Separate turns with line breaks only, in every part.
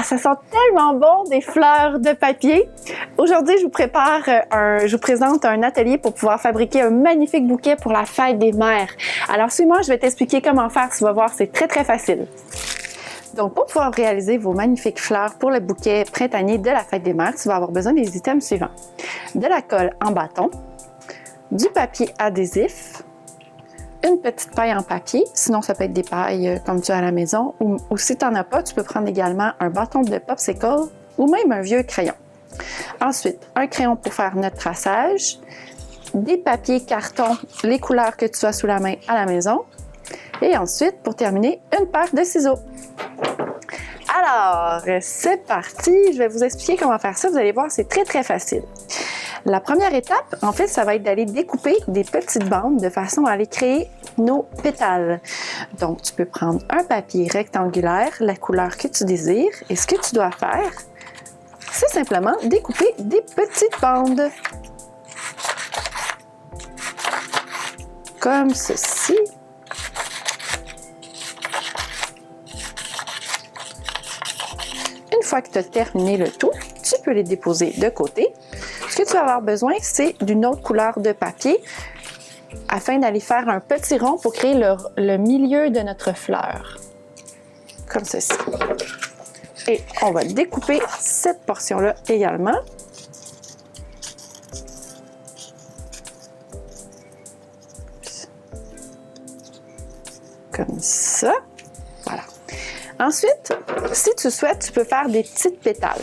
ça sent tellement bon des fleurs de papier. Aujourd'hui, je vous présente un atelier pour pouvoir fabriquer un magnifique bouquet pour la fête des mères. Alors, suis-moi, je vais t'expliquer comment faire. Tu vas voir, c'est très, très facile. Donc, pour pouvoir réaliser vos magnifiques fleurs pour le bouquet printanier de la fête des mères, tu vas avoir besoin des items suivants. De la colle en bâton, du papier adhésif, une petite paille en papier, sinon ça peut être des pailles comme tu as à la maison, ou si tu n'en as pas, tu peux prendre également un bâton de popsicle ou même un vieux crayon. Ensuite, un crayon pour faire notre traçage, des papiers carton, les couleurs que tu as sous la main à la maison, et ensuite, pour terminer, une paire de ciseaux. Alors, c'est parti! Je vais vous expliquer comment faire ça. Vous allez voir, c'est très, très facile. La première étape, en fait, ça va être d'aller découper des petites bandes de façon à aller créer nos pétales. Donc, tu peux prendre un papier rectangulaire, la couleur que tu désires, et ce que tu dois faire, c'est simplement découper des petites bandes. Comme ceci. Une fois que tu as terminé le tout, tu peux les déposer de côté. Ce que tu vas avoir besoin, c'est d'une autre couleur de papier afin d'aller faire un petit rond pour créer le milieu de notre fleur. Comme ceci. Et on va découper cette portion-là également. Comme ça. Voilà. Ensuite, si tu souhaites, tu peux faire des petites pétales.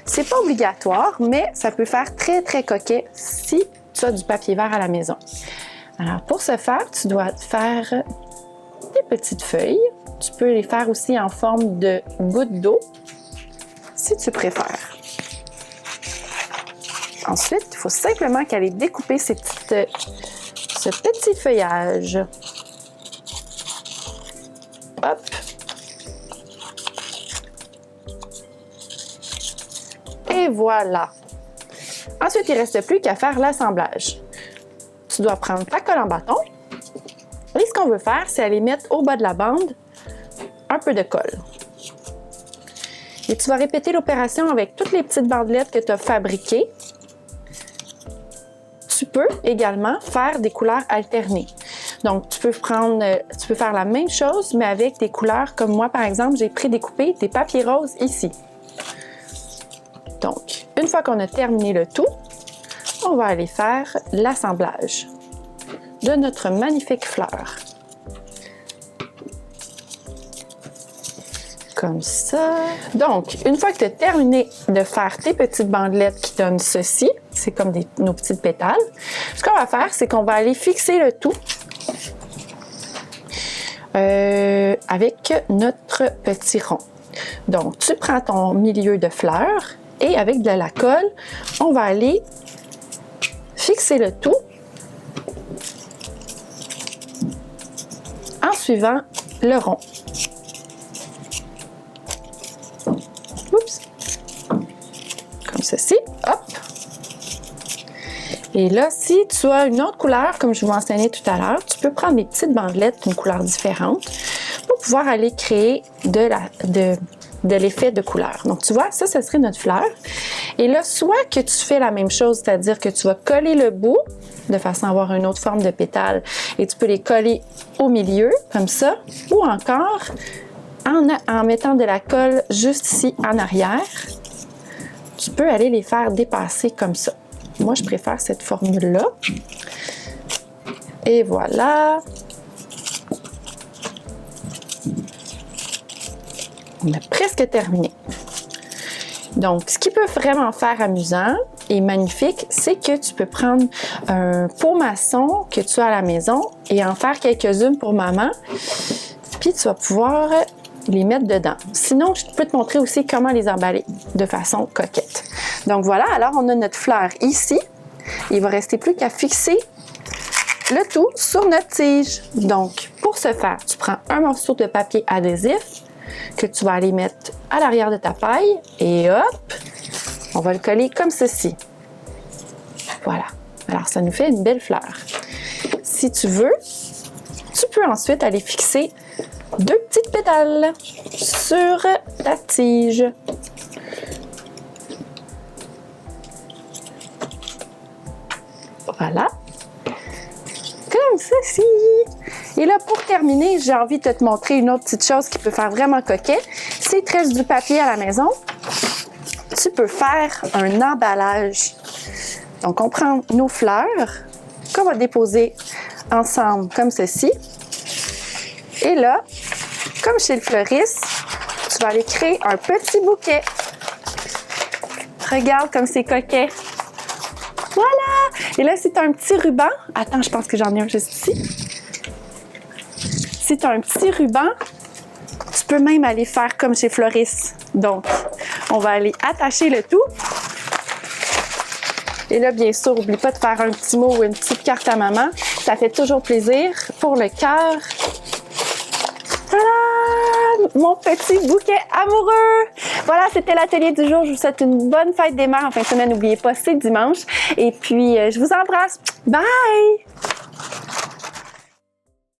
C'est pas obligatoire, mais ça peut faire très, très coquet si tu as du papier vert à la maison. Alors, pour ce faire, tu dois faire des petites feuilles. Tu peux les faire aussi en forme de gouttes d'eau, si tu préfères. Ensuite, il faut simplement qu'aller découper ce petit feuillage. Hop! Et voilà! Ensuite, il ne reste plus qu'à faire l'assemblage. Tu dois prendre ta colle en bâton. Et ce qu'on veut faire, c'est aller mettre au bas de la bande un peu de colle. Et tu vas répéter l'opération avec toutes les petites bandelettes que tu as fabriquées. Tu peux également faire des couleurs alternées. Donc, tu peux faire la même chose, mais avec des couleurs comme moi, par exemple, j'ai prédécoupé des papiers roses ici. Donc, une fois qu'on a terminé le tout, on va aller faire l'assemblage de notre magnifique fleur. Comme ça. Donc, une fois que tu as terminé de faire tes petites bandelettes qui donnent ceci, c'est comme nos petites pétales, ce qu'on va faire, c'est qu'on va aller fixer le tout avec notre petit rond. Donc, tu prends ton milieu de fleur et avec de la colle, on va aller fixer le tout en suivant le rond. Oups. Comme ceci. Hop. Et là, si tu as une autre couleur, comme je vous mentionnais tout à l'heure, tu peux prendre des petites bandelettes d'une couleur différente pour pouvoir aller créer de l'effet de couleur. Donc, tu vois, ça serait notre fleur. Et là, soit que tu fais la même chose, c'est-à-dire que tu vas coller le bout de façon à avoir une autre forme de pétale et tu peux les coller au milieu, comme ça, ou encore en mettant de la colle juste ici en arrière, tu peux aller les faire dépasser comme ça. Moi, je préfère cette formule-là. Et voilà. On a presque terminé. Donc, ce qui peut vraiment faire amusant et magnifique, c'est que tu peux prendre un pot maçon que tu as à la maison et en faire quelques-unes pour maman. Puis, tu vas pouvoir les mettre dedans. Sinon, je peux te montrer aussi comment les emballer de façon coquette. Donc, voilà. Alors, on a notre fleur ici. Il va rester plus qu'à fixer le tout sur notre tige. Donc, pour ce faire, tu prends un morceau de papier adhésif que tu vas aller mettre à l'arrière de ta paille et hop, on va le coller comme ceci. Voilà. Alors, ça nous fait une belle fleur. Si tu veux, tu peux ensuite aller fixer deux petites pétales sur ta tige. Voilà. Comme ceci. Et là, pour terminer, j'ai envie de te montrer une autre petite chose qui peut faire vraiment coquet. Si tu restes du papier à la maison, tu peux faire un emballage. Donc, on prend nos fleurs qu'on va déposer ensemble comme ceci. Et là, comme chez le fleuriste, tu vas aller créer un petit bouquet. Regarde comme c'est coquet. Voilà! Et là, si tu as un petit ruban, attends, je pense que j'en ai un juste ici. Si tu as un petit ruban, tu peux même aller faire comme chez Floris. Donc, on va aller attacher le tout. Et là, bien sûr, n'oublie pas de faire un petit mot ou une petite carte à maman. Ça fait toujours plaisir pour le cœur. Voilà! Mon petit bouquet amoureux! Voilà, c'était l'atelier du jour. Je vous souhaite une bonne fête des mères en fin de semaine. N'oubliez pas, c'est dimanche. Et puis, je vous embrasse. Bye!